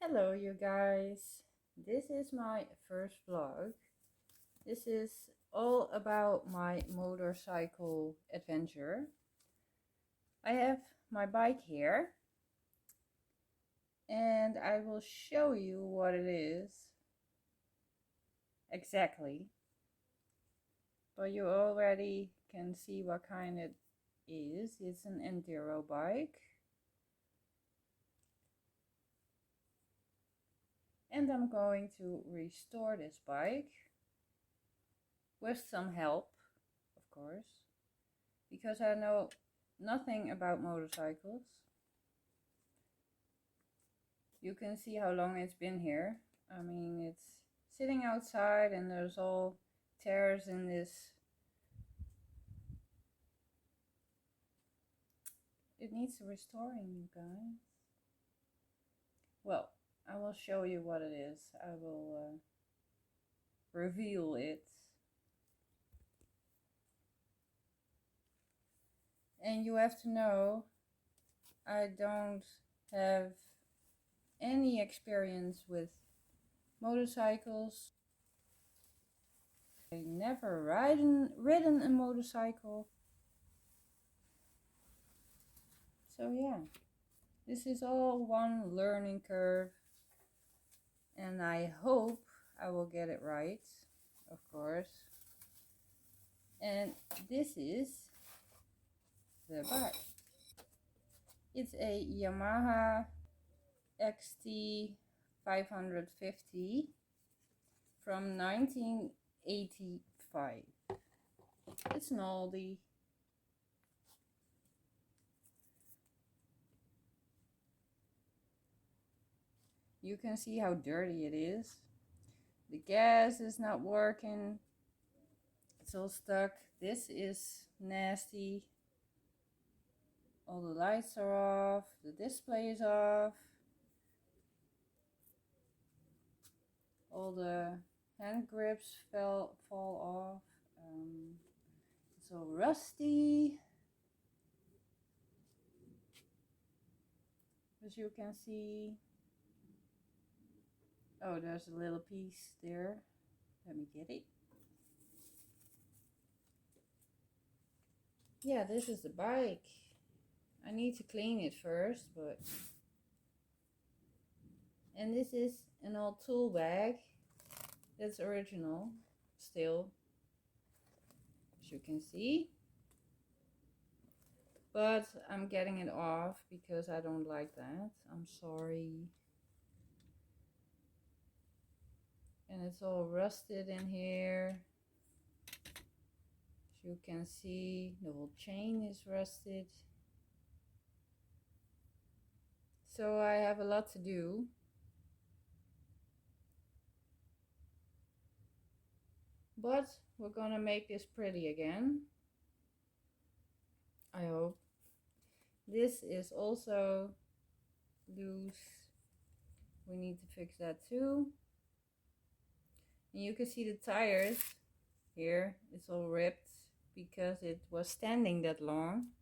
Hello you guys, this is my first vlog. This is all about my motorcycle adventure. I have my bike here and I will show you what it is exactly. But you already can see what kind it is. It's an enduro bike. And I'm going to restore this bike with some help, of course, because I know nothing about motorcycles. You can see how long it's been here. I mean, it's sitting outside and there's all tears in this. It needs restoring, you guys. Well, I will show you what it is. I will reveal it. And you have to know, I don't have any experience with motorcycles. I never ridden a motorcycle. So yeah, this is all one learning curve. And I hope I will get it right, of course. And this is the bike. It's a Yamaha XT 550 from 1985. It's an oldie. You can see how dirty it is. The gas is not working. It's all stuck. This is nasty. All the lights are off. The display is off. All the hand grips fall off. It's all rusty. As you can see. Oh, there's a little piece there. Let me get it. Yeah, this is the bike. I need to clean it first, but... And this is an old tool bag. That's original, still. As you can see. But I'm getting it off because I don't like that. I'm sorry. And it's all rusted in here. As you can see, the whole chain is rusted. So I have a lot to do. But we're gonna make this pretty again. I hope. This is also loose. We need to fix that too. And you can see the tires here. It's all ripped because it was standing that long.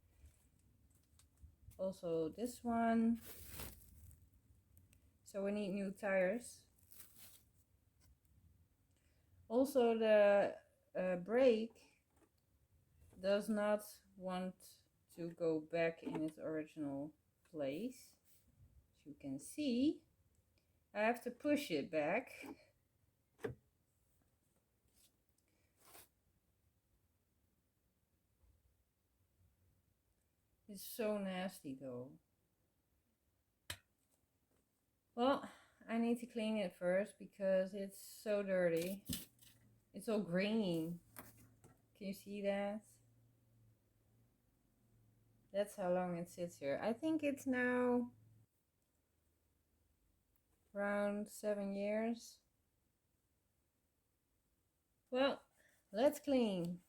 Also this one. So we need new tires. Also the brake does not want to go back in its original place. As you can see, I have to push it back. It's so nasty though. Well, I need to clean it first because it's so dirty. It's all green. Can you see that? That's how long it sits here. I think it's now around 7 years. Well, let's clean.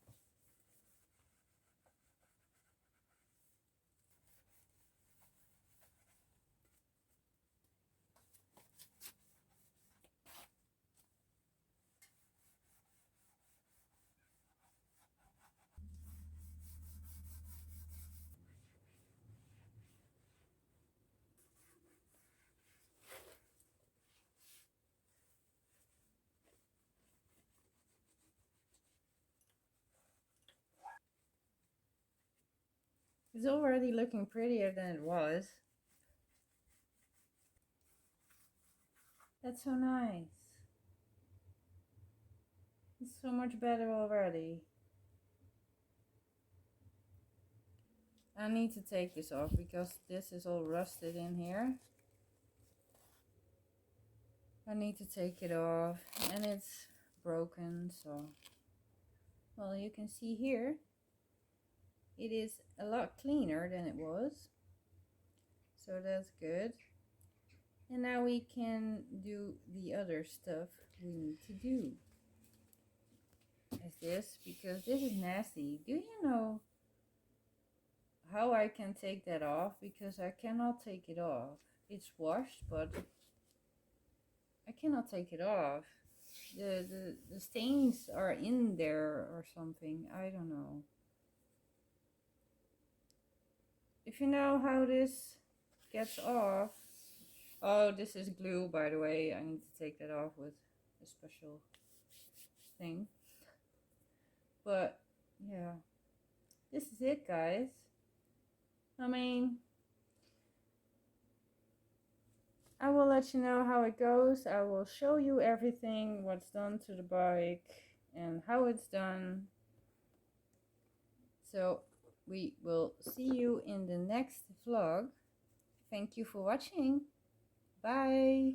It's already looking prettier than it was. That's so nice. It's so much better already. I need to take this off because this is all rusted in here. I need to take it off and it's broken, so well, you can see here it is a lot cleaner than it was, so that's good. And now we can do the other stuff we need to do, as this, because this is nasty. Do you know how I can take that off? Because I cannot take it off. It's washed, but I cannot take it off. The stains are in there or something. I don't know. If you know how this gets off. Oh, this is glue, by the way. I need to take that off with a special thing. But yeah, this is it, guys. I mean, I will let you know how it goes. I will show you everything, what's done to the bike and how it's done. So we will see you in the next vlog. Thank you for watching. Bye.